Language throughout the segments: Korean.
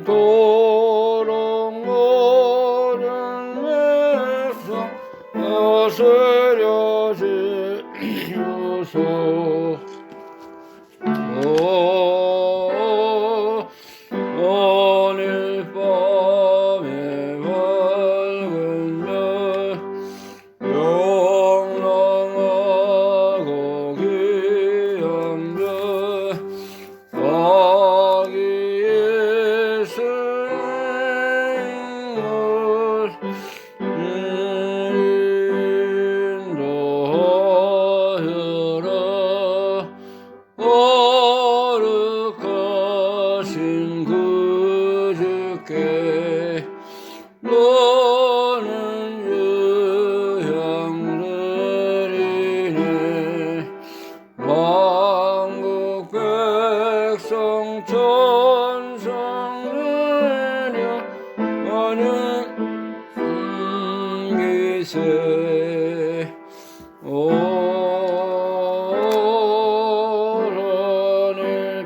도록 모든 백성 거스려 지으소. 오늘 밤에 밝은 별 영롱하고 귀한 별 아기 예수님을 인도하여라. 거룩하신 그 주께 너는 유향드리네. 만국 백성 천성들여 하는 기세. 오늘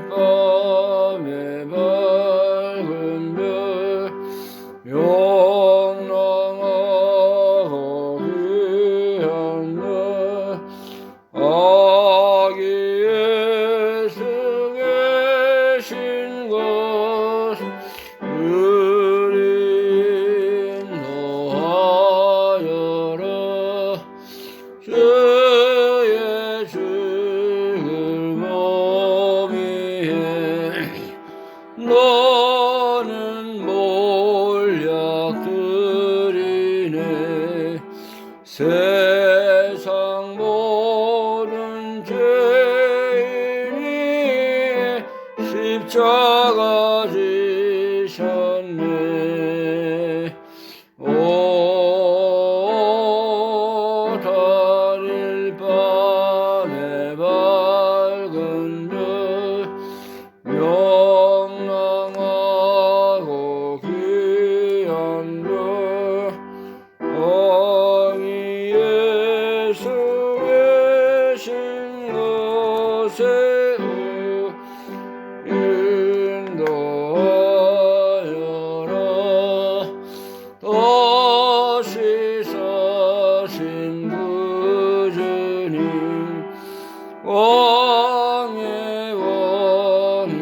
밤에 밝은 별 영롱하고 귀한 별 아기 예수 계신 것을 인도하여라. 주의 즐거움 위에 너는 몰약드리네. 세상 모든 죄인이 십자가 지셨네. 달일 밤에 밝은 별 영롱하고 귀한 별 아기 예수 계신 곳에 인도하여라. 다시 사신 그 주님 왕의 왕이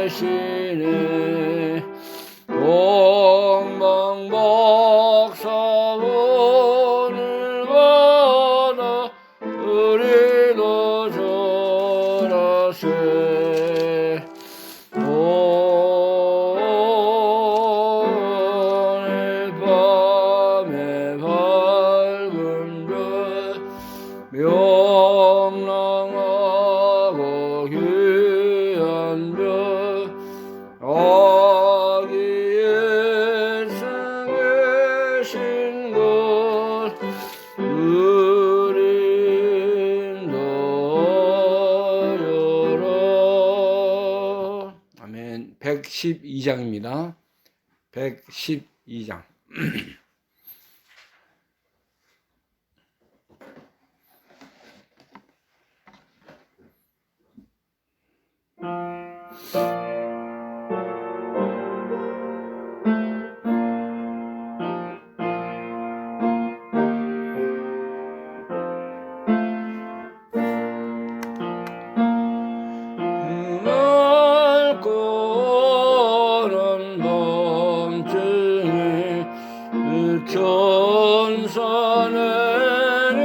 되시네. 동방박사원을 받아 우리도 절하세. 오늘 밤에 밝은 별 명랑하고 귀한 별 아기 예수 계신 곳을 인도하여라. 아멘. 112장입니다. 112장. 맑고는 밤중에 천사 내려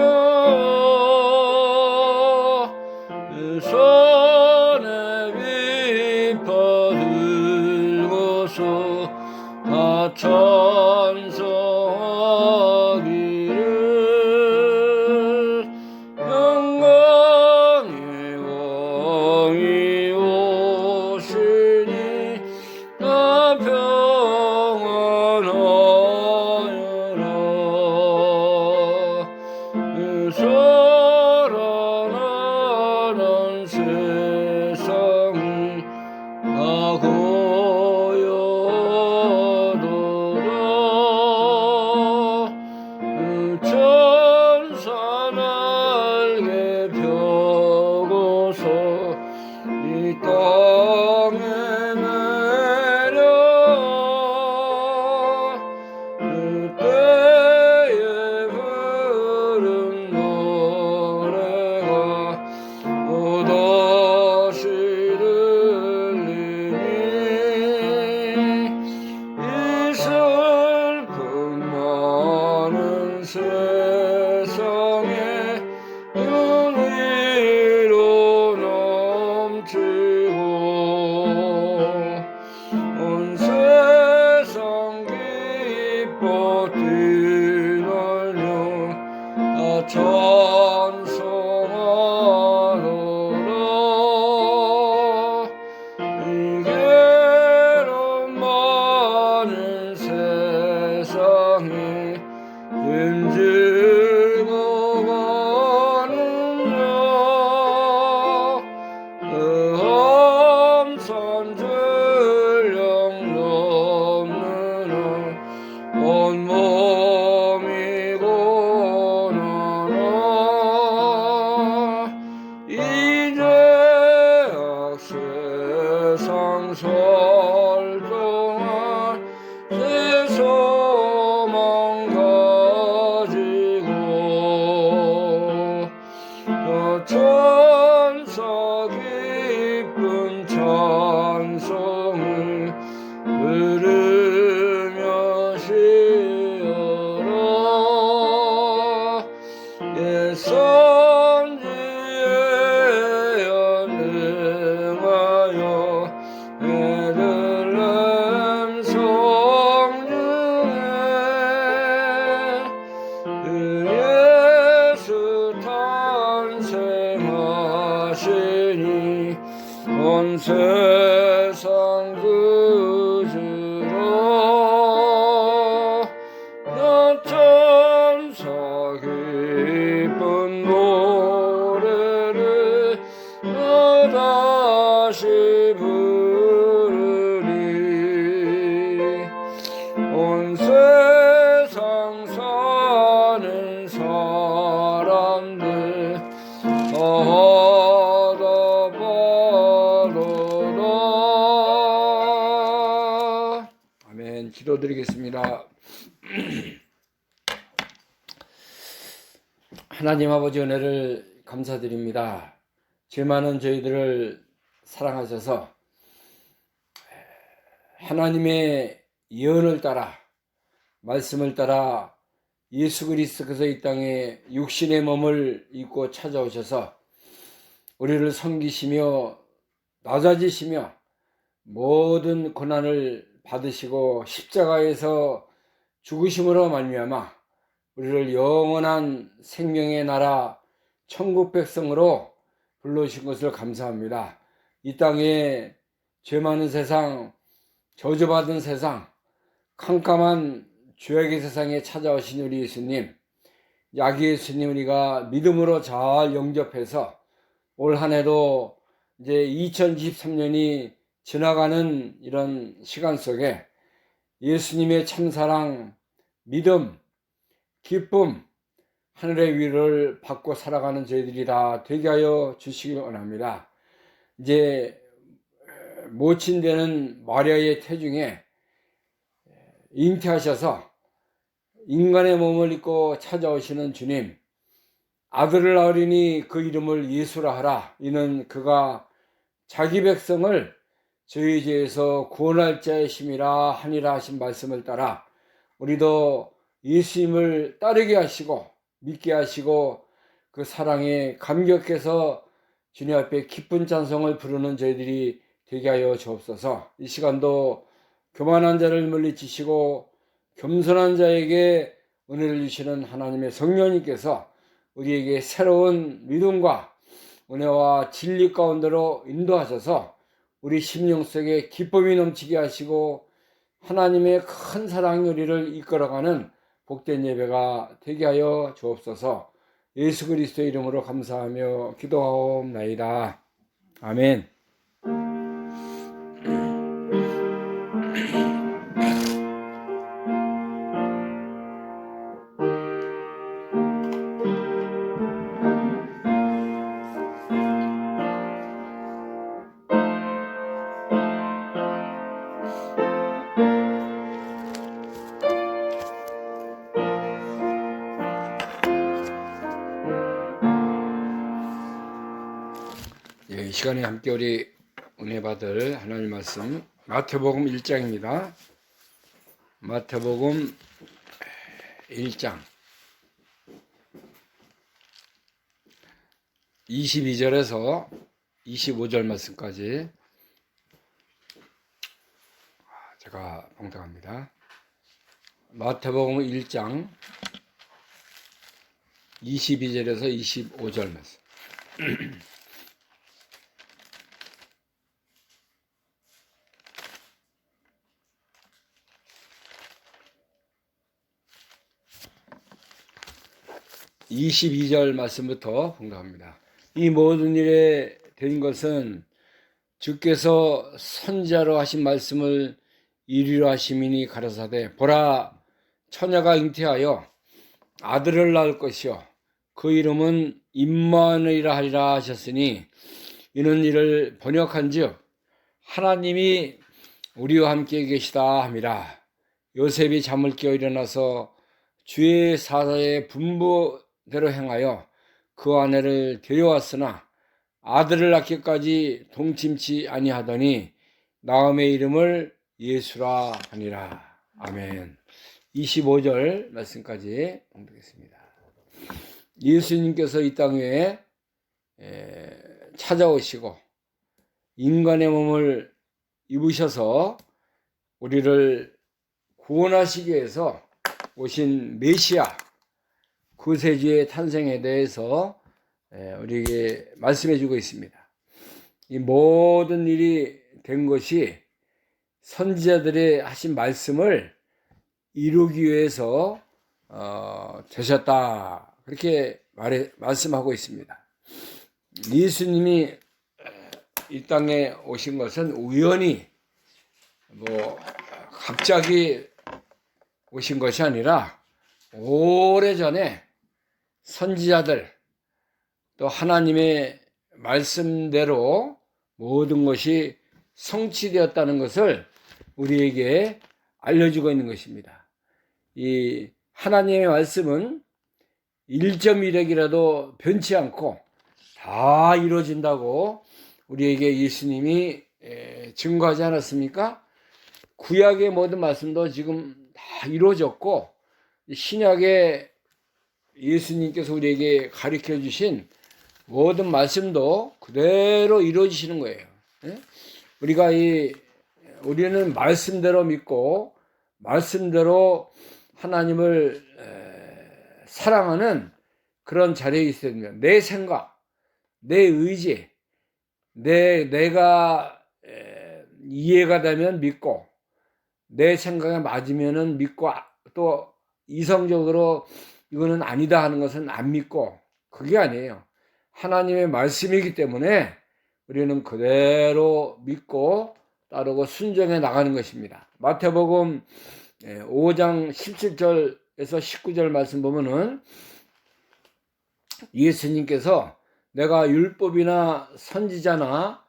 손에 비파 들고서 다 찬송하기를. 영광의 왕이 오시니 다 평안하여라. 살아나는 세상이 다 고요하도다. 영설동안 새 소망 가지고 천사 기쁜 찬송을 부르며 쉬어라. 예 선지에 연능하여 베들레헴 성중에 그 예수 탄생하시니 온 세상 그주로 나 천사 기쁜 노래를 다시 부르니 온 세상 사는 사람들 받아보도다. 아멘. 기도드리겠습니다. 하나님 아버지 은혜를 감사드립니다. 죄 많은 저희들을 사랑하셔서 하나님의 예언을 따라 말씀을 따라 예수 그리스도께서 이 땅에 육신의 몸을 입고 찾아오셔서 우리를 섬기시며 낮아지시며 모든 고난을 받으시고 십자가에서 죽으심으로 말미암아 우리를 영원한 생명의 나라 천국 백성으로 불러주신 것을 감사합니다. 이 땅에 죄 많은 세상, 저주받은 세상, 캄캄한 죄악의 세상에 찾아오신 우리 예수님, 약의 예수님 우리가 믿음으로 잘 영접해서 올 한 해도 이제 2023년이 지나가는 이런 시간 속에 예수님의 참사랑, 믿음, 기쁨, 하늘의 위로를 받고 살아가는 저희들이 다 되게 하여 주시기 원합니다. 이제 모친되는 마리아의 태중에 잉태하셔서 인간의 몸을 입고 찾아오시는 주님, 아들을 낳으리니 그 이름을 예수라 하라. 이는 그가 자기 백성을 저희 죄에서 구원할 자의 심이라 하니라 하신 말씀을 따라 우리도 예수님을 따르게 하시고 믿게 하시고 그 사랑에 감격해서 주님 앞에 기쁜 찬송을 부르는 저희들이 되게 하여 주옵소서. 이 시간도 교만한 자를 물리치시고 겸손한 자에게 은혜를 주시는 하나님의 성령님께서 우리에게 새로운 믿음과 은혜와 진리 가운데로 인도하셔서 우리 심령 속에 기쁨이 넘치게 하시고 하나님의 큰 사랑이 우리를 이끌어가는 복된 예배가 되게 하여 주옵소서. 예수 그리스도의 이름으로 감사하며 기도하옵나이다. 아멘. 이 시간에 함께 우리 은혜 받을 하나님 말씀 마태복음 1장입니다. 마태복음 1장 22절에서 25절 말씀까지 제가 봉독합니다. 마태복음 1장 22절에서 25절 말씀. (22절) 말씀부터 봉독합니다. 이 모든 일에 된 것은 주께서 선지자로 하신 말씀을 이루려 하심이니 가라사대 보라 처녀가 잉태하여 아들을 낳을 것이요 그 이름은 임마누엘이라 하리라 하셨으니 이는 이를 번역한즉 하나님이 우리와 함께 계시다 함이라. 요셉이 잠을 깨어 일어나서 주의 사사의 분부대로 행하여 그 아내를 데려왔으나 아들을 낳기까지 동침치 아니하더니 나음의 이름을 예수라 하니라. 아멘. 25절 말씀까지 읽겠습니다. 예수님께서 이 땅 위에 찾아오시고 인간의 몸을 입으셔서 우리를 구원하시기 위해서 오신 메시아 구세주의 탄생에 대해서 우리에게 말씀해 주고 있습니다. 이 모든 일이 된 것이 선지자들의 하신 말씀을 이루기 위해서 되셨다. 그렇게 말씀하고 있습니다. 예수님이 이 땅에 오신 것은 우연히 갑자기 오신 것이 아니라 오래전에 선지자들 또 하나님의 말씀대로 모든 것이 성취되었다는 것을 우리에게 알려주고 있는 것입니다. 이 하나님의 말씀은 1.1핵이라도 변치 않고 다 이루어진다고 우리에게 예수님이 증거하지 않았습니까? 구약의 모든 말씀도 지금 다 이루어졌고 신약의 예수님께서 우리에게 가르쳐 주신 모든 말씀도 그대로 이루어지시는 거예요. 우리는 말씀대로 믿고 말씀대로 하나님을 사랑하는 그런 자리에 있어야 됩니다. 내 생각, 내 의지, 내가 이해가 되면 믿고 내 생각에 맞으면은 믿고 또 이성적으로 이거는 아니다 하는 것은 안 믿고 그게 아니에요. 하나님의 말씀이기 때문에 우리는 그대로 믿고 따르고 순종해 나가는 것입니다. 마태복음 5장 17절에서 19절 말씀 보면은 예수님께서 내가 율법이나 선지자나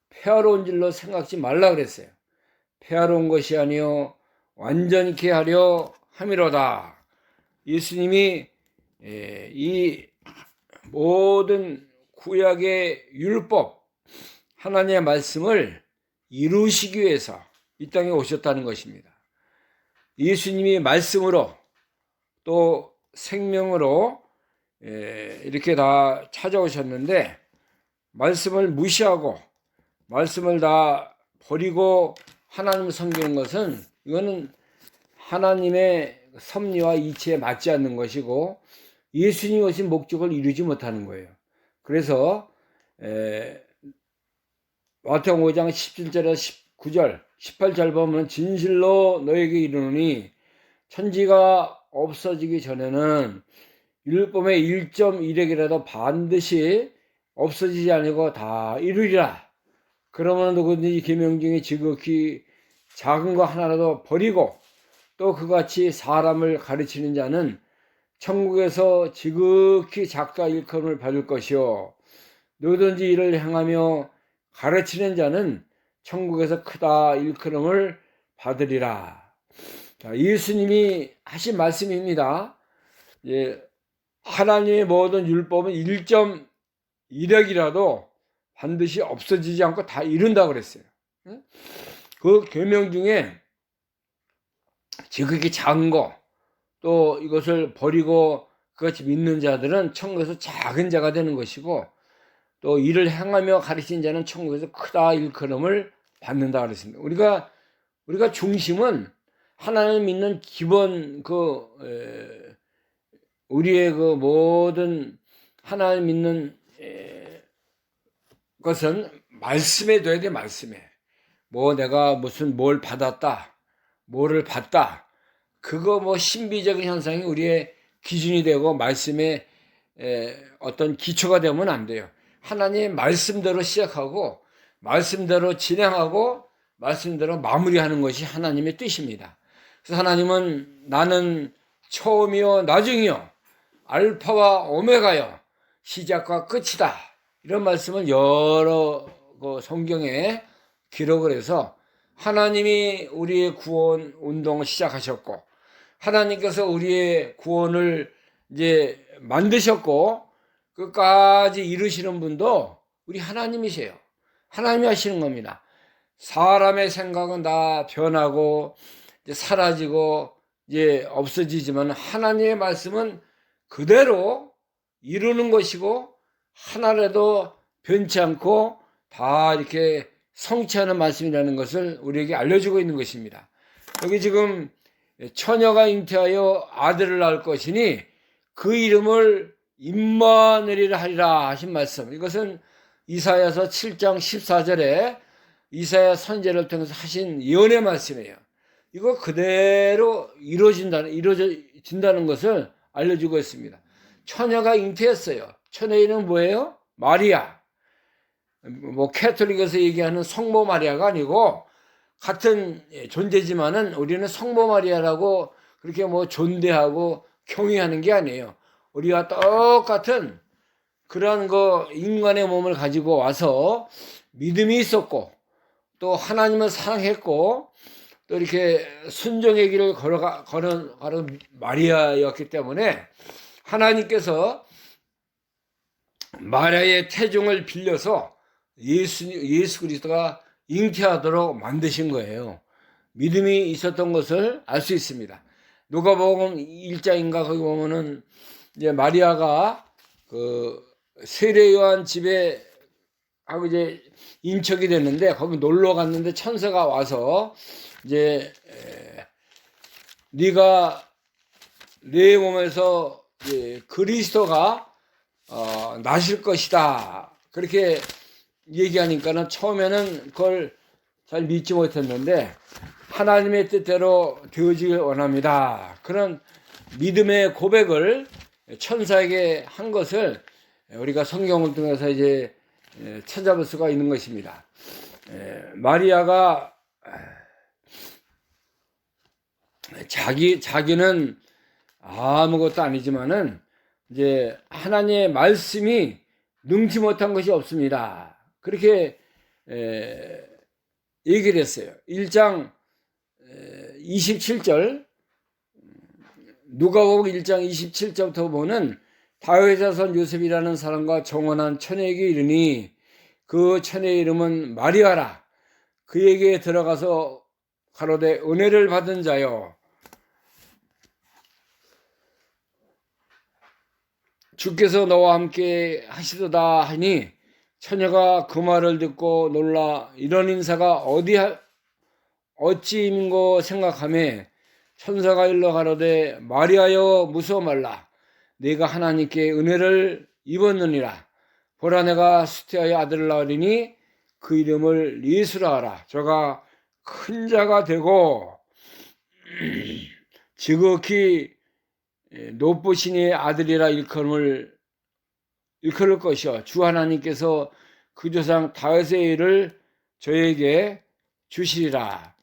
폐하로운 줄로 생각지 말라 그랬어요. 폐하로운 것이 아니요 완전케 하려 함이로다. 예수님이 이 모든 구약의 율법 하나님의 말씀을 이루시기 위해서 이 땅에 오셨다는 것입니다. 예수님이 말씀으로 또 생명으로 이렇게 다 찾아오셨는데 말씀을 무시하고 말씀을 다 버리고 하나님을 섬기는 것은 이거는 하나님의 섭리와 이치에 맞지 않는 것이고 예수님이 오신 목적을 이루지 못하는 거예요. 그래서 마태복음 5장 17절에서 19절 18절 보면 진실로 너에게 이르노니 천지가 없어지기 전에는 율법의 1.1핵이라도 반드시 없어지지 아니고 다 이루리라. 그러면 누구든지 계명 중에 지극히 작은 거 하나라도 버리고 또 그같이 사람을 가르치는 자는 천국에서 지극히 작다 일컬음을 받을 것이요 누구든지 이를 행하며 가르치는 자는 천국에서 크다 일컬음을 받으리라. 자, 예수님이 하신 말씀입니다. 하나님의 모든 율법은 1.1핵이라도 반드시 없어지지 않고 다 이룬다고 그랬어요. 그 계명 중에 지극히 작은 거, 또 이것을 버리고 그같이 믿는 자들은 천국에서 작은 자가 되는 것이고 또 이를 행하며 가르치는 자는 천국에서 크다 일컬음을 받는다 그랬습니다. 우리가 중심은 하나님 믿는 기본 우리의 그 모든 하나님 믿는 것은 말씀에 둬야 돼. 말씀에 내가 무슨 뭘 받았다 뭐를 봤다 그거 신비적인 현상이 우리의 기준이 되고 말씀의 어떤 기초가 되면 안 돼요. 하나님의 말씀대로 시작하고 말씀대로 진행하고 말씀대로 마무리하는 것이 하나님의 뜻입니다. 그래서 하나님은 나는 처음이요 나중이요 알파와 오메가요 시작과 끝이다 이런 말씀을 여러 성경에 기록을 해서 하나님이 우리의 구원 운동을 시작하셨고 하나님께서 우리의 구원을 이제 만드셨고 끝까지 이루시는 분도 우리 하나님이세요. 하나님이 하시는 겁니다. 사람의 생각은 다 변하고 이제 사라지고 이제 없어지지만 하나님의 말씀은 그대로 이루는 것이고 하나라도 변치 않고 다 이렇게 성취하는 말씀이라는 것을 우리에게 알려주고 있는 것입니다. 여기 지금 처녀가 잉태하여 아들을 낳을 것이니 그 이름을 임마누엘이라 하리라 하신 말씀. 이것은 이사야서 7장 14절에 이사야 선지자를 통해서 하신 예언의 말씀이에요. 이거 그대로 이루어진다는 것을 알려주고 있습니다. 처녀가 잉태했어요. 처녀의 이름은 뭐예요? 마리아. 뭐 캐톨릭에서 얘기하는 성모 마리아가 아니고 같은 존재지만은 우리는 성모 마리아라고 그렇게 뭐 존대하고 경외하는 게 아니에요. 우리와 똑같은 그런 인간의 몸을 가지고 와서 믿음이 있었고 또 하나님을 사랑했고 또 이렇게 순종의 길을 걸은 마리아였기 때문에 하나님께서 마리아의 태중을 빌려서 예수 그리스도가 잉태하도록 만드신 거예요. 믿음이 있었던 것을 알 수 있습니다. 누가복음 1장인가 거기 보면은 이제 마리아가 그 세례 요한 집에 하고 이제 인척이 됐는데 거기 놀러 갔는데 천사가 와서 이제 네가 내 몸에서 그리스도가 나실 것이다 그렇게 얘기하니까는 처음에는 그걸 잘 믿지 못했는데 하나님의 뜻대로 되어지길 원합니다. 그런 믿음의 고백을 천사에게 한 것을 우리가 성경을 통해서 이제 찾아볼 수가 있는 것입니다. 마리아가 자기는 아무것도 아니지만은 이제 하나님의 말씀이 능치 못한 것이 없습니다. 그렇게 얘기를 했어요. 1장 27절 누가복음 1장 27절부터 보면 다윗의 자손 요셉이라는 사람과 정혼한 처녀에게 이르니 그 처녀의 이름은 마리아라. 그에게 들어가서 가로되 은혜를 받은 자여 주께서 너와 함께 하시도다 하니 처녀가 그 말을 듣고 놀라 이런 인사가 어찌임고 생각하며 천사가 일러 가로되 마리아여 무서워 말라. 네가 하나님께 은혜를 입었느니라. 보라 내가 수태하여 아들을 낳으리니 그 이름을 예수라 하라. 저가 큰 자가 되고 지극히 높으신 이의 아들이라 일컬을 것이요 주 하나님께서 그 조상 다윗의 일을 저에게 주시리라.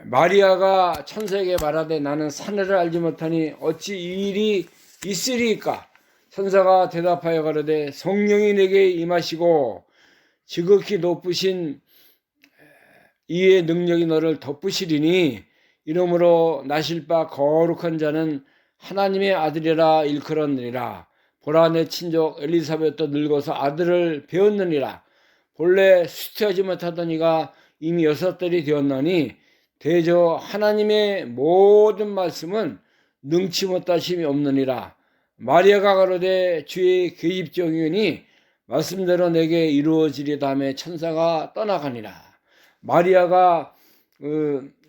마리아가 천사에게 말하되 나는 사내를 알지 못하니 어찌 이 일이 있으리이까. 천사가 대답하여 가로되 성령이 내게 임하시고 지극히 높으신 이의 능력이 너를 덮으시리니 이러므로 나실 바 거룩한 자는 하나님의 아들이라 일컬었느니라. 보라 내 친족 엘리사벳도 늙어서 아들을 배웠느니라. 본래 수태하지 못하던 이가 이미 6달이 되었나니 대저 하나님의 모든 말씀은 능치 못하심이 없느니라. 마리아가 가로되 주의 계집종이니 말씀대로 내게 이루어지리다 하며 천사가 떠나가니라. 마리아가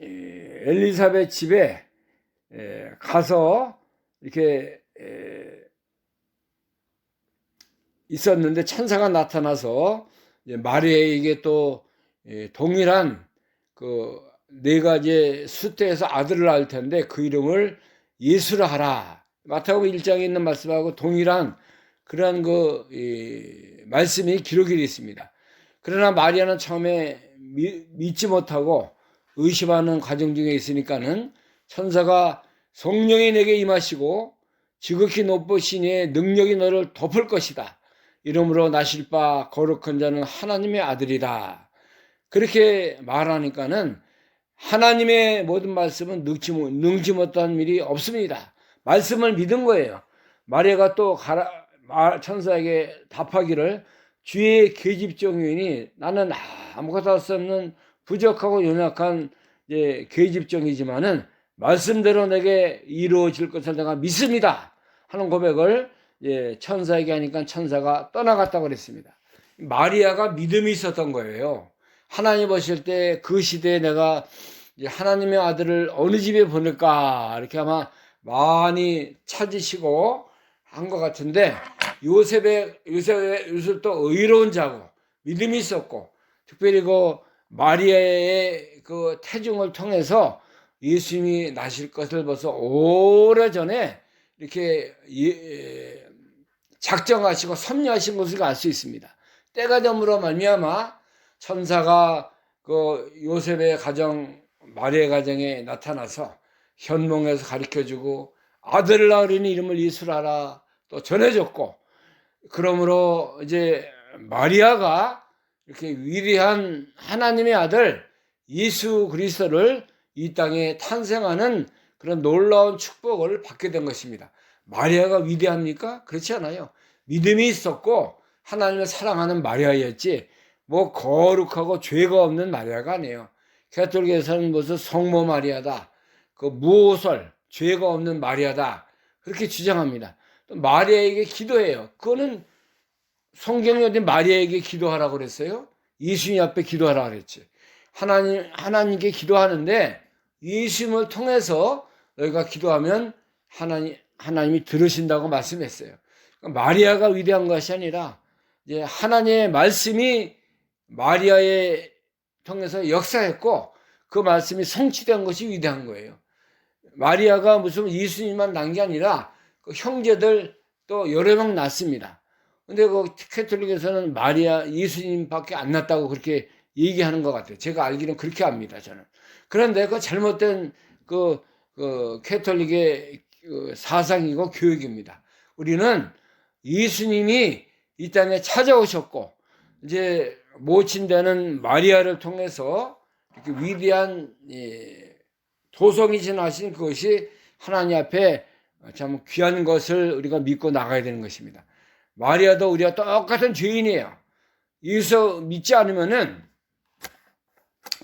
엘리사벳 집에 가서 이렇게 있었는데 천사가 나타나서 마리아에게 또 동일한 내가 이제 수태해서 아들을 낳을 텐데 그 이름을 예수라 하라. 마태복음 1장에 있는 말씀하고 동일한 그런 말씀이 기록이 되어 있습니다. 그러나 마리아는 처음에 믿지 못하고 의심하는 과정 중에 있으니까는 천사가 성령이 내게 임하시고 지극히 높으신 이의 능력이 너를 덮을 것이다. 이러므로 나실 바 거룩한 자는 하나님의 아들이다. 그렇게 말하니까는 하나님의 모든 말씀은 능지 못한 일이 없습니다. 말씀을 믿은 거예요. 마리아가 또 천사에게 답하기를 주의 계집종이니 나는 아무것도 할 수 없는 부족하고 연약한 계집종이지만은 말씀대로 내게 이루어질 것을 내가 믿습니다 하는 고백을 천사에게 하니까 천사가 떠나갔다고 그랬습니다. 마리아가 믿음이 있었던 거예요. 하나님 보실 때 그 시대에 내가 하나님의 아들을 어느 집에 보낼까 이렇게 아마 많이 찾으시고 한 것 같은데 요셉도 의로운 자고 믿음이 있었고 특별히 그 마리아의 그 태중을 통해서 예수님이 나실 것을 벌써 오래전에 이렇게 작정하시고 섭리하신 것을 알 수 있습니다. 때가 됨으로 말미암아 천사가 그 요셉의 가정 마리아의 가정에 나타나서 현몽에서 가르쳐주고 아들을 낳으리니 이름을 예수라라 또 전해줬고 그러므로 이제 마리아가 이렇게 위대한 하나님의 아들 예수 그리스도를 이 땅에 탄생하는 그런 놀라운 축복을 받게 된 것입니다. 마리아가 위대합니까? 그렇지 않아요. 믿음이 있었고 하나님을 사랑하는 마리아였지 뭐 거룩하고 죄가 없는 마리아가 아니에요. 가톨릭에서는 무슨 성모 마리아다, 그 무오설, 죄가 없는 마리아다 그렇게 주장합니다. 또 마리아에게 기도해요. 그거는 성경에 어디 마리아에게 기도하라고 그랬어요? 예수님 앞에 기도하라고 그랬지. 하나님께 기도하는데 예수님을 통해서 너희가 기도하면 하나님이 들으신다고 말씀했어요. 그러니까 마리아가 위대한 것이 아니라 이제 하나님의 말씀이 마리아에 통해서 역사했고 그 말씀이 성취된 것이 위대한 거예요. 마리아가 무슨 예수님만 낳은 게 아니라 그 형제들 또 여러 명 낳습니다. 근데 그 가톨릭에서는 마리아 예수님밖에 안 낳았다고 그렇게 얘기하는 것 같아요. 제가 알기로는 그렇게 합니다. 저는. 그런데 그 잘못된 그 가톨릭의 사상이고 교육입니다. 우리는 예수님이 이 땅에 찾아오셨고 이제 모친되는 마리아를 통해서 이렇게 위대한 도성이 지나신 그것이 하나님 앞에 참 귀한 것을 우리가 믿고 나가야 되는 것입니다. 마리아도 우리가 똑같은 죄인이에요. 예수 믿지 않으면은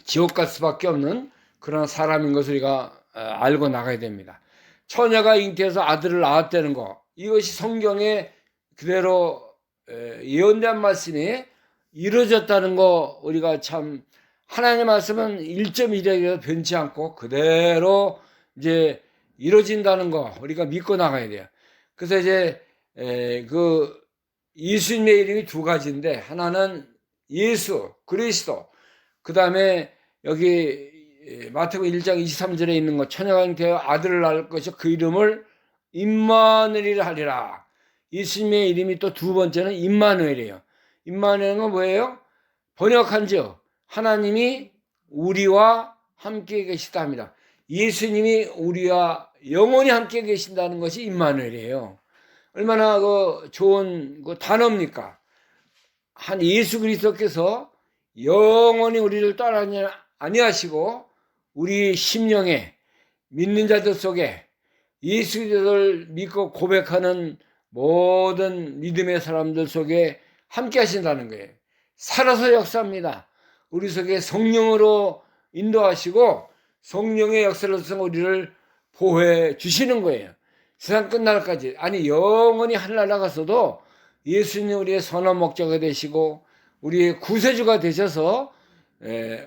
지옥 갈 수밖에 없는 그런 사람인 것을 우리가 알고 나가야 됩니다. 처녀가 잉태해서 아들을 낳았다는 거, 이것이 성경에 그대로 예언된 말씀이 이루어졌다는 거 우리가 참 하나님의 말씀은 1.1에도 변치 않고 그대로 이제 이루어진다는 거 우리가 믿고 나가야 돼요. 그래서 이제 그 예수님의 이름이 두 가지인데 하나는 예수 그리스도, 그 다음에 여기 마태복음 1장 23절에 있는 거 처녀가 잉태하여 아들을 낳을 것이 그 이름을 임마누엘이라 하리라. 예수님의 이름이 또 두 번째는 임마누엘이에요. 임마누엘은 뭐예요? 번역한즉 하나님이 우리와 함께 계시다 합니다. 예수님이 우리와 영원히 함께 계신다는 것이 임마누엘이에요. 얼마나 그 좋은 그 단어입니까? 한 예수 그리스도께서 영원히 우리를 떠나지 아니하시고 우리 심령에 믿는 자들 속에 예수 그리스도를 믿고 고백하는 모든 믿음의 사람들 속에 함께 하신다는 거예요. 살아서 역사합니다. 우리 속에 성령으로 인도하시고 성령의 역사를 통해서 우리를 보호해 주시는 거예요. 세상 끝날까지. 아니 영원히 하늘나라 나가서도 예수님 우리의 선한 목자가 되시고 우리의 구세주가 되셔서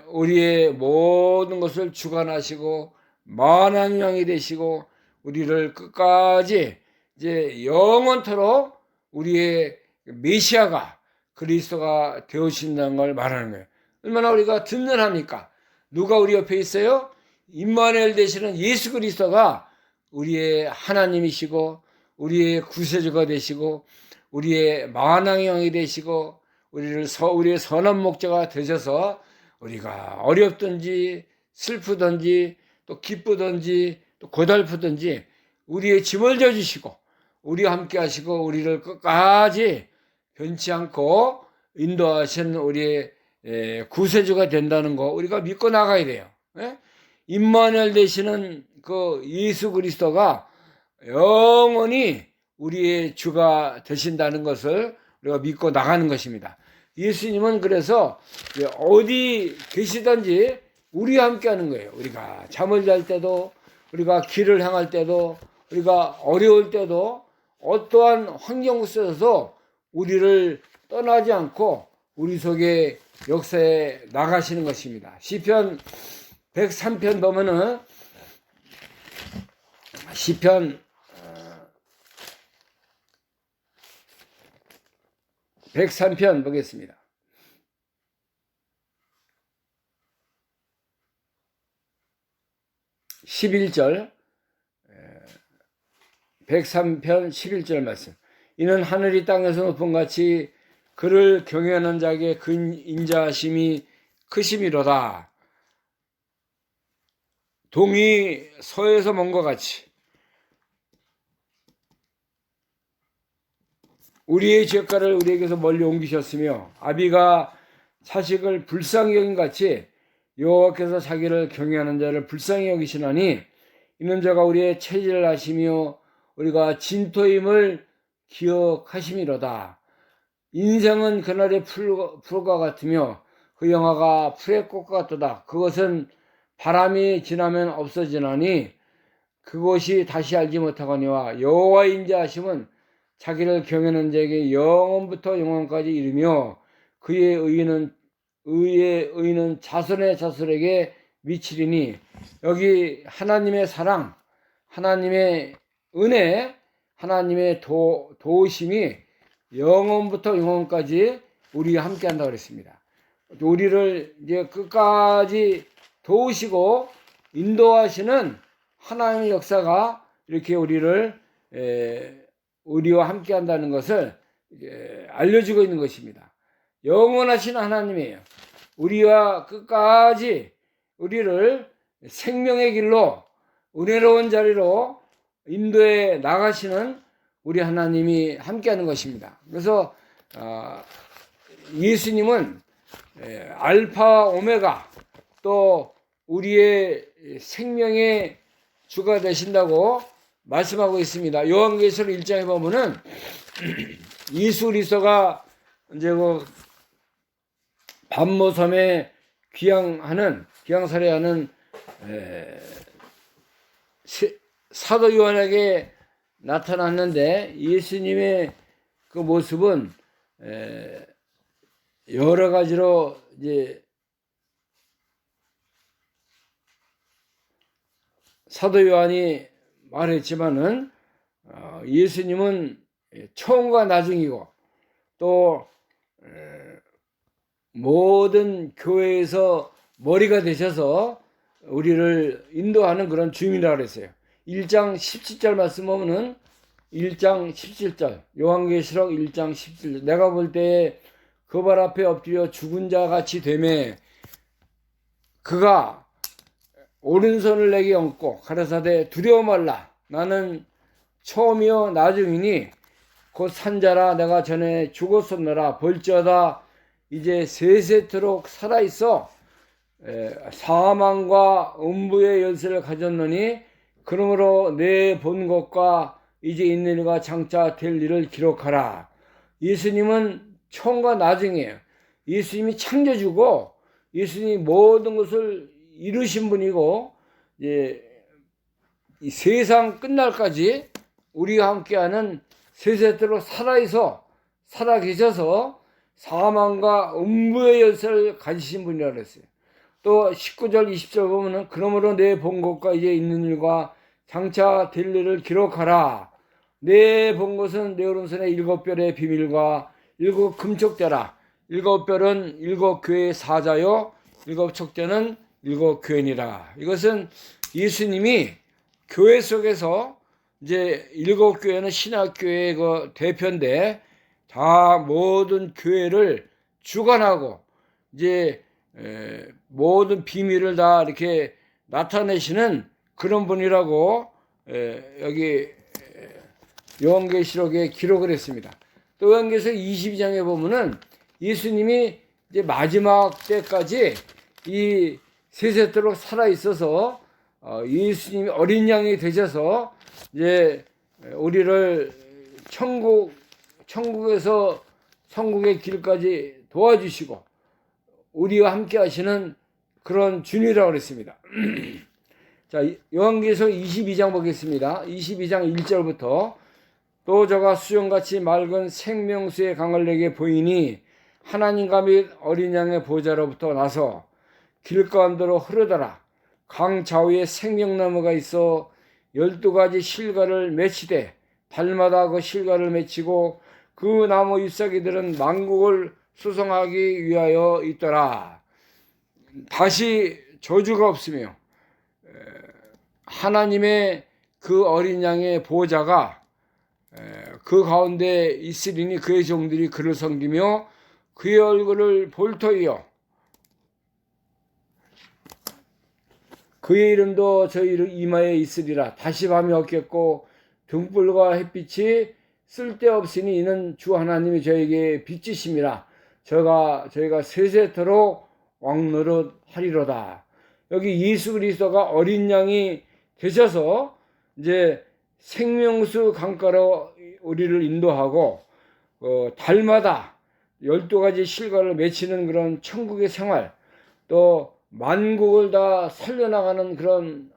우리의 모든 것을 주관하시고 만왕의 왕이 되시고 우리를 끝까지 이제 영원토록 우리의 메시아가 그리스도가 되어신다는 걸 말하는 거예요. 얼마나 우리가 든든합니까? 누가 우리 옆에 있어요? 임마누엘 되시는 예수 그리스도가 우리의 하나님이시고 우리의 구세주가 되시고 우리의 만왕의 왕이 되시고 우리의 선한 목자가 되셔서 우리가 어렵든지 슬프든지 또 기쁘든지 또 고달프든지 우리의 짐을 져주시고 우리와 함께 하시고 우리를 끝까지 변치 않고 인도하신 우리의 구세주가 된다는 거 우리가 믿고 나가야 돼요. 예? 임마누엘 되시는 그 예수 그리스도가 영원히 우리의 주가 되신다는 것을 우리가 믿고 나가는 것입니다. 예수님은 그래서 어디 계시든지 우리와 함께 하는 거예요. 우리가 잠을 잘 때도, 우리가 길을 향할 때도, 우리가 어려울 때도, 어떠한 환경 속에서 우리를 떠나지 않고 우리 속에 역사에 나가시는 것입니다. 시편 103편 보면은, 시편 103편 보겠습니다. 11절, 103편 11절 말씀. 이는 하늘이 땅에서 높은 같이 그를 경외하는 자에게 그 인자하심이 크심이로다. 동이 서에서 먼 것 같이 우리의 죄가를 우리에게서 멀리 옮기셨으며 아비가 자식을 불쌍히 여긴 같이 여호와께서 자기를 경외하는 자를 불쌍히 여기시나니 이는 자가 우리의 체질을 아시며 우리가 진토임을 기억하심이로다. 인생은 그날의 풀과 같으며 그 영화가 풀의 꽃과 같도다. 그것은 바람이 지나면 없어지나니 그것이 다시 알지 못하거니와 여호와의 인자하심은 자기를 경외하는 자에게 영원부터 영원까지 이르며 그의 의는 자손의 자손에게 미치리니, 여기 하나님의 사랑, 하나님의 은혜, 하나님의 도우심이 영원부터 영원까지 우리와 함께 한다고 그랬습니다. 우리를 이제 끝까지 도우시고 인도하시는 하나님의 역사가 이렇게 우리와 함께 한다는 것을 알려주고 있는 것입니다. 영원하신 하나님이에요. 우리와 끝까지 우리를 생명의 길로 은혜로운 자리로 인도해 나가시는 우리 하나님이 함께하는 것입니다. 그래서 예수님은 알파 오메가 또 우리의 생명의 주가 되신다고 말씀하고 있습니다. 요한계시록 1장에 보면은 예수 그리스도가 이제 반모섬에 귀양살이하는 사도 요한에게 나타났는데 예수님의 그 모습은 여러 가지로 이제 사도 요한이 말했지만은 예수님은 처음과 나중이고 또 모든 교회에서 머리가 되셔서 우리를 인도하는 그런 주인이라고 그랬어요. 1장 17절 말씀 보면은 1장 17절 요한계시록 1장 17절 내가 볼 때에 그 발 앞에 엎드려 죽은 자 같이 되매 그가 오른손을 내게 얹고 가라사대 두려워 말라 나는 처음이요 나중이니 곧 산자라 내가 전에 죽었었노라 볼지어다 이제 세세토록 살아있어 사망과 음부의 열쇠를 가졌노니 그러므로 내 본 것과 이제 있는 일과 장차 될 일을 기록하라. 예수님은 처음과 나중이에요. 예수님이 창조주고 예수님이 모든 것을 이루신 분이고 이 세상 끝날까지 우리와 함께하는 세세토록 살아계셔서 사망과 음부의 열쇠를 가지신 분이라고 그랬어요. 또 19절 20절 보면은 그러므로 내 본 것과 이제 있는 일과 장차 될 일을 기록하라. 내 본 것은 내 오른손에 7별의 비밀과 7 금촉대라. 7별은 7 교회의 사자요 7 촉대는 7 교회니라. 이것은 예수님이 교회 속에서 이제 7 교회는 신학교회의 그 대표인데 다 모든 교회를 주관하고 이제 모든 비밀을 다 이렇게 나타내시는 그런 분이라고 여기 요한계시록에 기록을 했습니다. 또 요한계시록 22장에 보면은 예수님이 이제 마지막 때까지 이 세세토록 살아 있어서 예수님이 어린 양이 되셔서 이제 우리를 천국에서 천국의 길까지 도와주시고 우리와 함께 하시는 그런 주님이라고 그랬습니다. 자, 요한계시록 22장 보겠습니다. 22장 1절부터 또 저가 수정같이 맑은 생명수의 강을 내게 보이니 하나님과 및 어린 양의 보좌로부터 나서 길가운데로 흐르더라. 강 좌우에 생명나무가 있어 12가지 실과를 맺히되 달마다 그 실과를 맺히고 그 나무 잎사귀들은 만국을 수성하기 위하여 있더라. 다시 저주가 없으며 하나님의 그 어린 양의 보호자가 그 가운데 있으리니 그의 종들이 그를 섬기며 그의 얼굴을 볼터이요 그의 이름도 저희 이마에 있으리라. 다시 밤이 없겠고 등불과 햇빛이 쓸데없으니 이는 주 하나님이 저에게 빛이심이라. 저희가 세세토록 왕노릇 하리로다. 여기 예수 그리스도가 어린 양이 되셔서 이제 생명수 강가로 우리를 인도하고 달마다 12가지 실과를 맺히는 그런 천국의 생활, 또 만국을 다 살려나가는 그런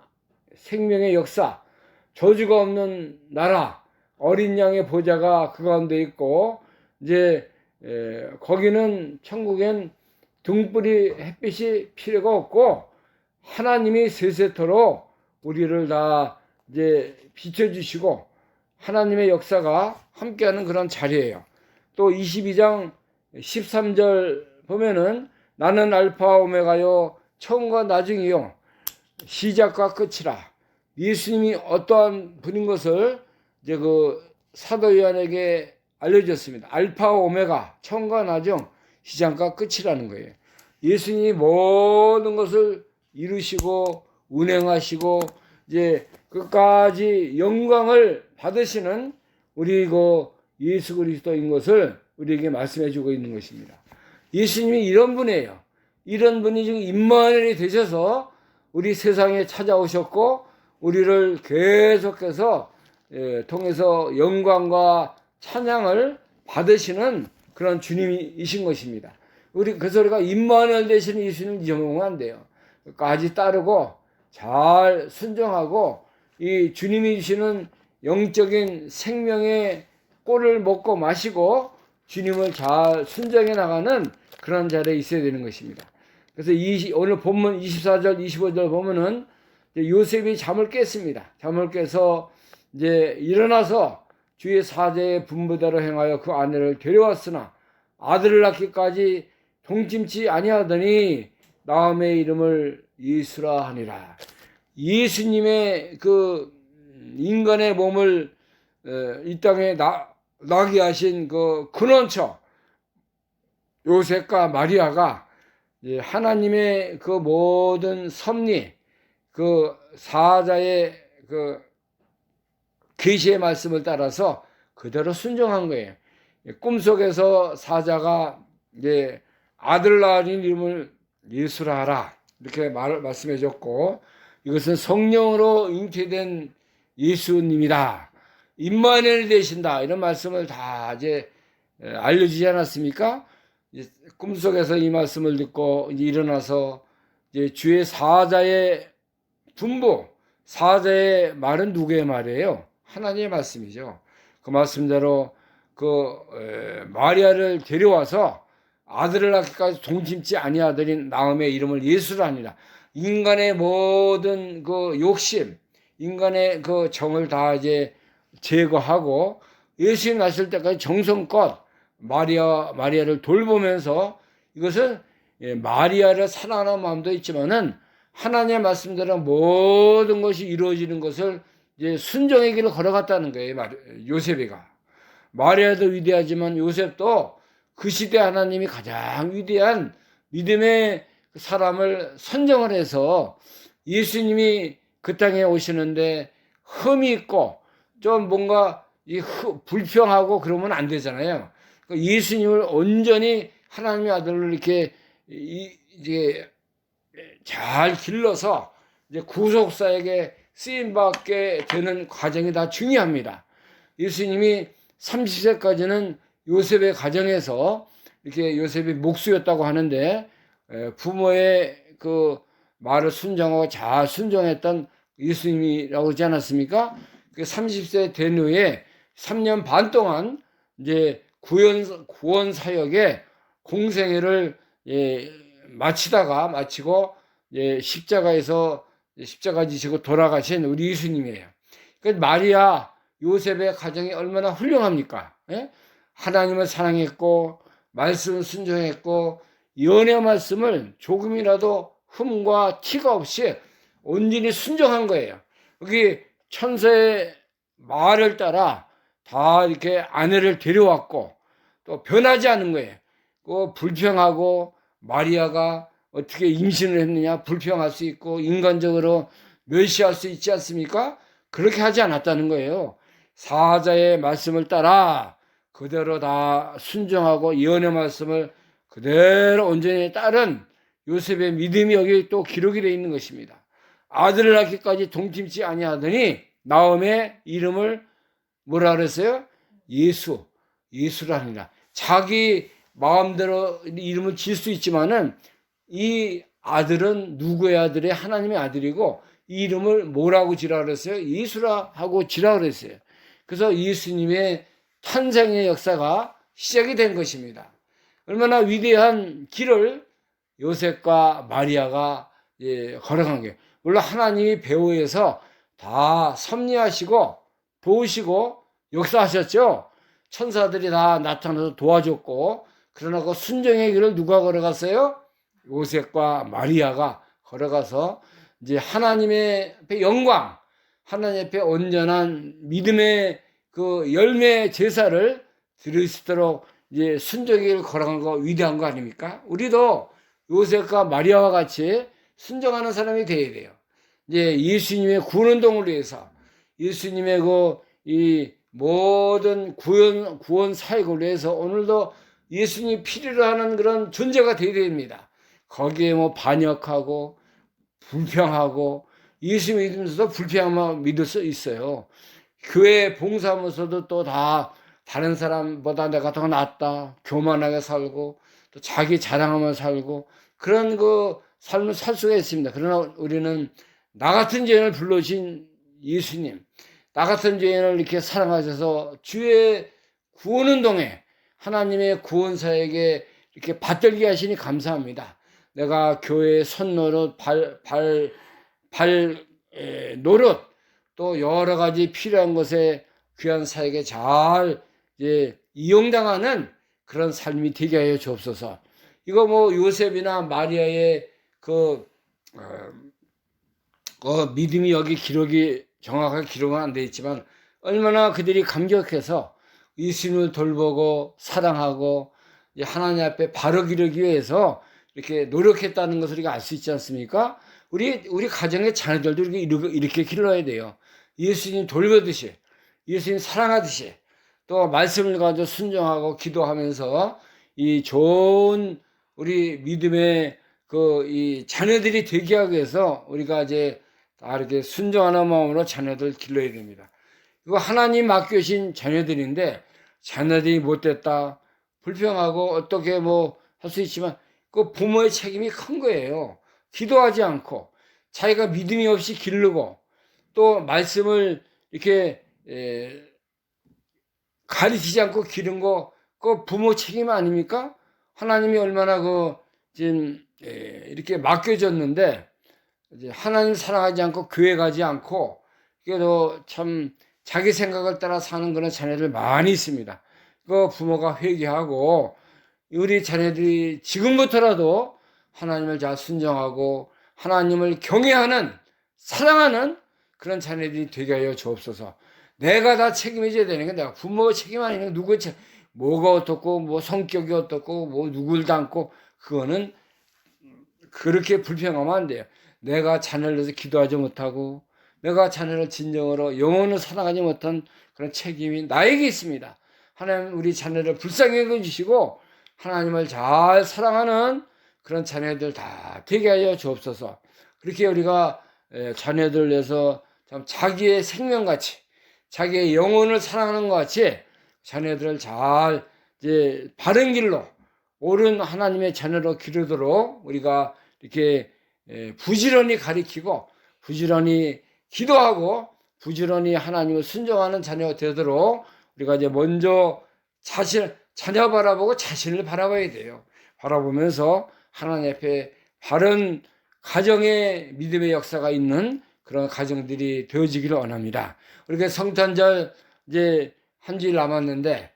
생명의 역사, 저주가 없는 나라, 어린 양의 보좌가 그 가운데 있고, 이제 거기는 천국엔 등불이 햇빛이 필요가 없고 하나님이 세세토록 우리를 다 이제 비춰주시고 하나님의 역사가 함께하는 그런 자리예요. 또 22장 13절 보면은 나는 알파 오메가요 처음과 나중이요 시작과 끝이라. 예수님이 어떠한 분인 것을 이제 그 사도 요한에게 알려줬습니다. 알파 오메가 처음과 나중 시작과 끝이라는 거예요. 예수님이 모든 것을 이루시고 운행하시고 이제 끝까지 영광을 받으시는 우리 그 예수 그리스도인 것을 우리에게 말씀해 주고 있는 것입니다. 예수님이 이런 분이에요. 이런 분이 지금 임마누엘이 되셔서 우리 세상에 찾아오셨고 우리를 계속해서 통해서 영광과 찬양을 받으시는 그런 주님이신 것입니다. 그래서 우리가 임마누엘 되시는 예수님을 잊어먹으면 안 돼요. 끝까지 따르고 잘 순종하고 이 주님이 주시는 영적인 생명의 꼴을 먹고 마시고 주님을 잘 순종해 나가는 그런 자리에 있어야 되는 것입니다. 그래서 오늘 본문 24절 25절 보면은 요셉이 잠을 깼습니다. 잠을 깨서 이제 일어나서 주의 사제의 분부대로 행하여 그 아내를 데려왔으나 아들을 낳기까지 동침치 아니하더니 나음의 이름을 예수라 하니라. 예수님의 그 인간의 몸을 이 땅에 나게 하신 그 근원처 요셉과 마리아가 하나님의 그 모든 섭리, 그 사자의 그 계시의 말씀을 따라서 그대로 순종한 거예요. 꿈속에서 사자가 이제 아들 낳은 이름을 예수라 하라 이렇게 말씀해 줬고, 이것은 성령으로 잉태된 예수님이다, 임마누엘이 되신다, 이런 말씀을 다 이제 알려주지 않았습니까? 꿈속에서 이 말씀을 듣고 이제 일어나서 이제 주의 사자의 분부, 사자의 말은 누구의 말이에요? 하나님의 말씀이죠. 그 말씀대로 그 마리아를 데려와서 아들을 낳기까지 동침치 아니하더니 나음의 이름을 예수라 하니라. 인간의 모든 그 욕심, 인간의 그 정을 다 이제 제거하고 예수님 나실 때까지 정성껏 마리아를 돌보면서, 이것은 마리아를 사랑하는 마음도 있지만은 하나님의 말씀대로 모든 것이 이루어지는 것을 이제 순종의 길을 걸어갔다는 거예요. 요셉이가. 마리아도 위대하지만 요셉도 그 시대 하나님이 가장 위대한 믿음의 사람을 선정을 해서 예수님이 그 땅에 오시는데 흠이 있고 좀 뭔가 불평하고 그러면 안 되잖아요. 예수님을 온전히 하나님의 아들을 이렇게 이제 잘 길러서 이제 구속사에게 쓰임 받게 되는 과정이 다 중요합니다. 예수님이 30세까지는 요셉의 가정에서 이렇게 요셉이 목수였다고 하는데 부모의 그 말을 순종하고 잘 순종했던 예수님이라고 그러지 않았습니까? 30세 된 후에 3년 반 동안 이제 구원 사역에 공생애를 마치고 십자가에서 십자가 지시고 돌아가신 우리 예수님이에요. 그러니까 마리아 요셉의 가정이 얼마나 훌륭합니까? 예? 하나님을 사랑했고 말씀을 순종했고 연애 말씀을 조금이라도 흠과 티가 없이 온전히 순종한 거예요. 여기 천사의 말을 따라 다 이렇게 아내를 데려왔고 또 변하지 않은 거예요. 그 불평하고 마리아가 어떻게 임신을 했느냐 불평할 수 있고 인간적으로 멸시할 수 있지 않습니까? 그렇게 하지 않았다는 거예요. 사자의 말씀을 따라 그대로 다 순종하고 예언의 말씀을 그대로 온전히 따른 요셉의 믿음이 여기 또 기록이 되어 있는 것입니다. 아들을 낳기까지 동침치 아니하더니 나음의 이름을 뭐라 그랬어요? 예수라니라. 자기 마음대로 이름을 지을 수 있지만은 이 아들은 누구의 아들이 하나님의 아들이고 이 이름을 뭐라고 지라 그랬어요? 예수라 하고 지라 그랬어요. 그래서 예수님의 탄생의 역사가 시작이 된 것입니다. 얼마나 위대한 길을 요셉과 마리아가 걸어간 거예요. 물론 하나님이 배후에서 다 섭리하시고 도우시고 역사하셨죠. 천사들이 다 나타나서 도와줬고 그러나 그 순종의 길을 누가 걸어갔어요? 요셉과 마리아가 걸어가서 이제 하나님의 앞에 영광, 하나님 앞에 온전한 믿음의 그 열매 제사를 드릴 수 있도록 이제 순종의 길을 걸어간 거 위대한 거 아닙니까? 우리도 요셉과 마리아와 같이 순종하는 사람이 되어야 돼요. 이제 예수님의 구원운동을 위해서 예수님의 이 모든 구원 사역을 위해서 오늘도 예수님이 필요로 하는 그런 존재가 되어야 됩니다. 거기에 뭐 반역하고 불평하고 예수 믿으면서도 불평하면 믿을 수 있어요. 교회 봉사하면서도 또 다 다른 사람보다 내가 더 낫다 교만하게 살고 또 자기 자랑하며 살고 그런 그 삶을 살 수가 있습니다. 그러나 우리는 나 같은 죄인을 불러주신 예수님, 나 같은 죄인을 이렇게 사랑하셔서 주의 구원운동에 하나님의 구원사에게 이렇게 받들게 하시니 감사합니다. 내가 교회 선노릇, 노릇 또 여러 가지 필요한 것에 귀한 사에게 잘 이용당하는 그런 삶이 되게 하여 주옵소서. 이거 뭐 요셉이나 마리아의 믿음이 여기 기록이 정확하게 기록은 안 되어 있지만 얼마나 그들이 감격해서 예수님을 돌보고 사랑하고 하나님 앞에 바로 기르기 위해서 이렇게 노력했다는 것을 우리가 알 수 있지 않습니까? 우리 가정의 자녀들도 이렇게 길러야 돼요. 예수님 돌보듯이, 예수님 사랑하듯이, 또 말씀을 가지고 순종하고 기도하면서 이 좋은 우리 믿음의 이 자녀들이 되게 하기 위해서 우리가 이제 다 이렇게 순종하는 마음으로 자녀들 길러야 됩니다. 이거 하나님 맡겨주신 자녀들인데 자녀들이 못됐다, 불평하고 어떻게 뭐 할 수 있지만 그 부모의 책임이 큰 거예요. 기도하지 않고 자기가 믿음이 없이 기르고 또 말씀을 이렇게 가르치지 않고 기른 거 그 부모 책임 아닙니까? 하나님이 얼마나 지금 이렇게 맡겨졌는데 이제 하나님 사랑하지 않고 교회 가지 않고 그래도 참 자기 생각을 따라 사는 그런 자녀들 많이 있습니다. 그 부모가 회개하고 우리 자녀들이 지금부터라도 하나님을 잘 순종하고 하나님을 경외하는 사랑하는 그런 자녀들이 되게 하여 주옵소서. 내가 다 책임져야 되는 게 내가 부모 책임 아니면 누구 책임, 뭐가 어떻고 뭐 성격이 어떻고 뭐 누굴 닮고 그거는 그렇게 불평하면 안 돼요. 내가 자녀를 위해서 기도하지 못하고 내가 자녀를 진정으로 영혼을 사랑하지 못한 그런 책임이 나에게 있습니다. 하나님 우리 자녀를 불쌍히 여겨주시고 하나님을 잘 사랑하는 그런 자녀들 다 되게 하여 주옵소서. 그렇게 우리가 자녀들 위해서 참 자기의 생명같이, 자기의 영혼을 사랑하는 것 같이 자녀들을 잘 이제 바른 길로, 옳은 하나님의 자녀로 기르도록 우리가 이렇게 부지런히 가리키고 부지런히 기도하고 부지런히 하나님을 순종하는 자녀가 되도록 우리가 이제 먼저 자녀 바라보고 자신을 바라봐야 돼요. 바라보면서 하나님 앞에 바른 가정의 믿음의 역사가 있는 그런 가정들이 되어지기를 원합니다. 그렇게 성탄절 이제 한 주일 남았는데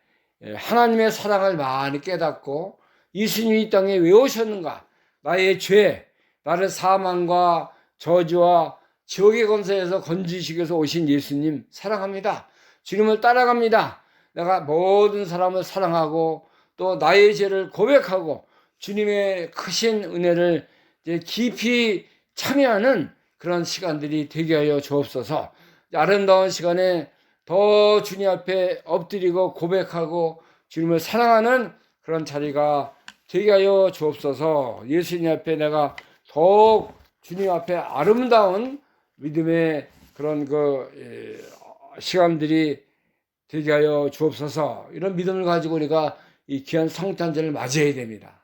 하나님의 사랑을 많이 깨닫고 예수님이 이 땅에 왜 오셨는가? 나의 죄, 나를 사망과 저주와 지옥의 권세에서 건지시기 위해서 오신 예수님 사랑합니다. 주님을 따라갑니다. 내가 모든 사람을 사랑하고 또 나의 죄를 고백하고 주님의 크신 은혜를 이제 깊이 참여하는 그런 시간들이 되게 하여 주옵소서. 아름다운 시간에 더 주님 앞에 엎드리고 고백하고 주님을 사랑하는 그런 자리가 되게 하여 주옵소서. 예수님 앞에 내가 더욱 주님 앞에 아름다운 믿음의 그런 시간들이 되게 하여 주옵소서. 이런 믿음을 가지고 우리가 이 귀한 성탄절을 맞이해야 됩니다.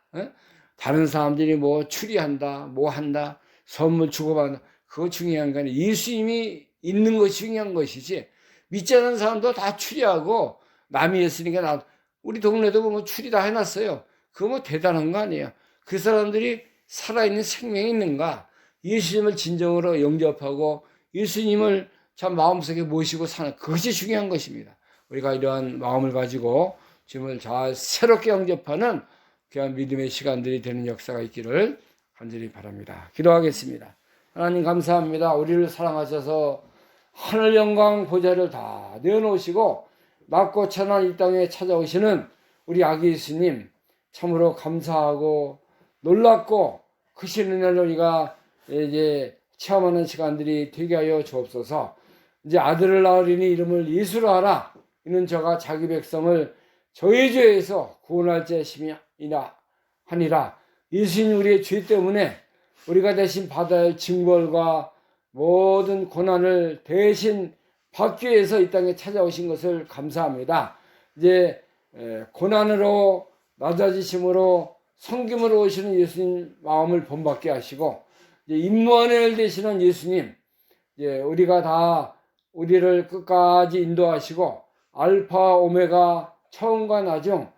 다른 사람들이 뭐 추리한다, 뭐 한다, 선물 주고받는다, 그거 중요한 게 아니라 예수님이 있는 것이 중요한 것이지, 믿지 않는 사람도 다 추리하고 남이 했으니까 우리 동네도 뭐 추리 다 해놨어요. 그거 뭐 대단한 거 아니에요. 그 사람들이 살아있는 생명이 있는가, 예수님을 진정으로 영접하고 예수님을 참 마음속에 모시고 사는, 그것이 중요한 것입니다. 우리가 이러한 마음을 가지고 주님을 잘 새롭게 영접하는 귀한 믿음의 시간들이 되는 역사가 있기를 간절히 바랍니다. 기도하겠습니다. 하나님 감사합니다. 우리를 사랑하셔서 하늘 영광 보좌를 다 내어놓으시고 낮고 천한 이 땅에 찾아오시는 우리 아기 예수님 참으로 감사하고 놀랍고 크신 은혜를 우리가 이제 체험하는 시간들이 되게 하여 주옵소서. 이제 아들을 낳으리니 이름을 예수로 하라. 이는 저가 자기 백성을 저희 죄에서 구원할 자심이나 하니라. 예수님 우리의 죄 때문에 우리가 대신 받아야 할 징벌과 모든 고난을 대신 받기 위해서 이 땅에 찾아오신 것을 감사합니다. 이제 고난으로 낮아지심으로 성김으로 오시는 예수님 마음을 본받게 하시고, 이제 임마누엘 되시는 예수님, 이제 우리가 다 우리를 끝까지 인도하시고 알파 오메가 처음과 나중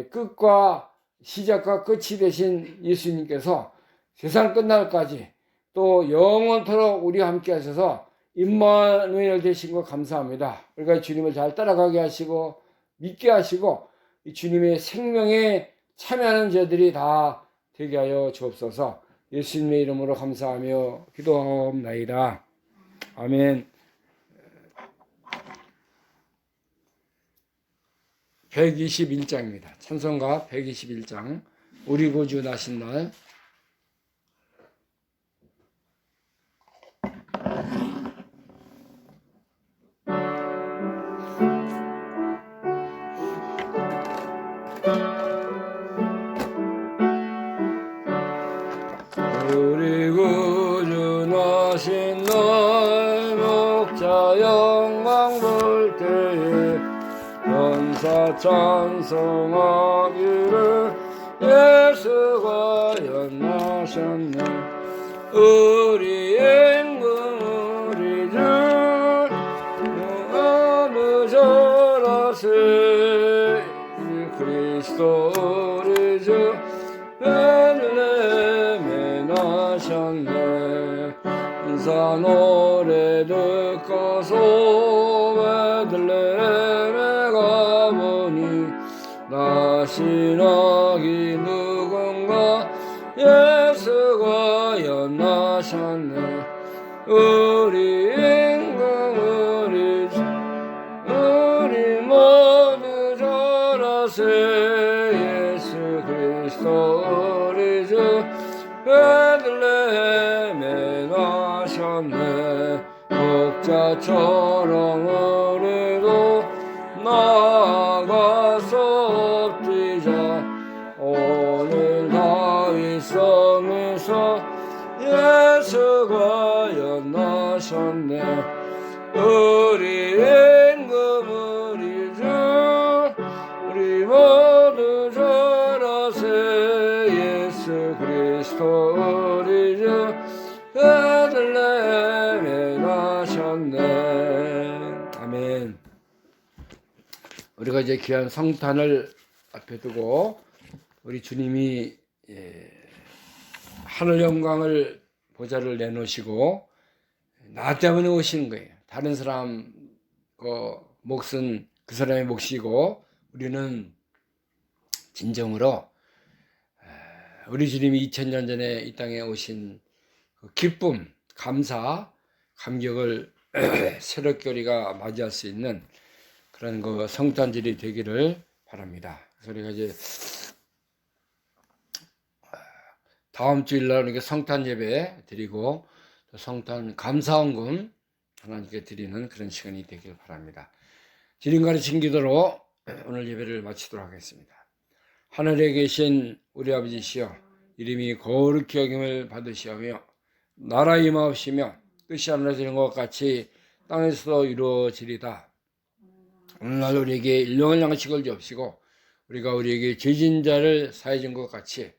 끝과 시작과 끝이 되신 예수님께서 세상 끝날까지 또 영원토록 우리와 함께 하셔서 임마누엘 되신 거 감사합니다. 우리가 주님을 잘 따라가게 하시고 믿게 하시고 이 주님의 생명에 참여하는 자들이 다 되게 하여 주옵소서. 예수님의 이름으로 감사하며 기도하옵나이다. 아멘. 121장입니다. 찬송가 121장. 우리 구주 나신 날. 우리 구주 나신 날 목자 영광 볼 때에 천사 찬송하기를 예수가 연나셨네. 우리의 임금 우리 주 어느 절하세 그리스도 우리 주 베들레헴에 나셨네. 인사 노래 듣고서 베들레헴에 가보니 나신 아기 누군가 예수가 연나셨네. 우리 임금 우리 모두 절하세 예수 그리스도 우리 주 베들레헴에 나셨네. 목자처럼 우리도 나아가서 엎드리자 나셨네. 우리 임금 우리 주 우리 모두 전하세. 예수 그리스도 우리 주 베들레헴에 나셨네. 아멘. 우리가 이제 귀한 성탄을 앞에 두고 우리 주님이 하늘 영광을 보좌를 내놓으시고 나 때문에 오시는 거예요. 다른 사람 몫은 그 사람의 몫이고 우리는 진정으로 우리 주님이 2000년 전에 이 땅에 오신 그 기쁨, 감사, 감격을 새롭게 우리가 맞이할 수 있는 그런 그 성탄절이 되기를 바랍니다. 그래서 우리가 이제 다음 주일날 이렇게 성탄 예배 드리고 성탄 감사헌금 하나님께 드리는 그런 시간이 되길 바랍니다. 주님 가르친 기도로 오늘 예배를 마치도록 하겠습니다. 하늘에 계신 우리 아버지시여, 이름이 거룩히 여김을 받으시오며 나라 임하옵시며 뜻이 하늘에서 이룬 것 같이 땅에서도 이루어지리다. 오늘날 우리에게 일용할 양식을 주옵시고 우리가 우리에게 죄진 자를 사해 준 것 같이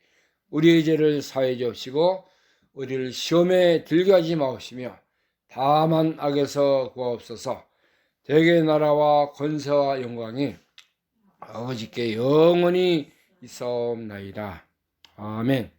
우리의 죄를 사해 주옵시고 우리를 시험에 들게 하지 마옵시며 다만 악에서 구하옵소서. 대개 나라와 권세와 영광이 아버지께 영원히 있사옵나이다. 아멘.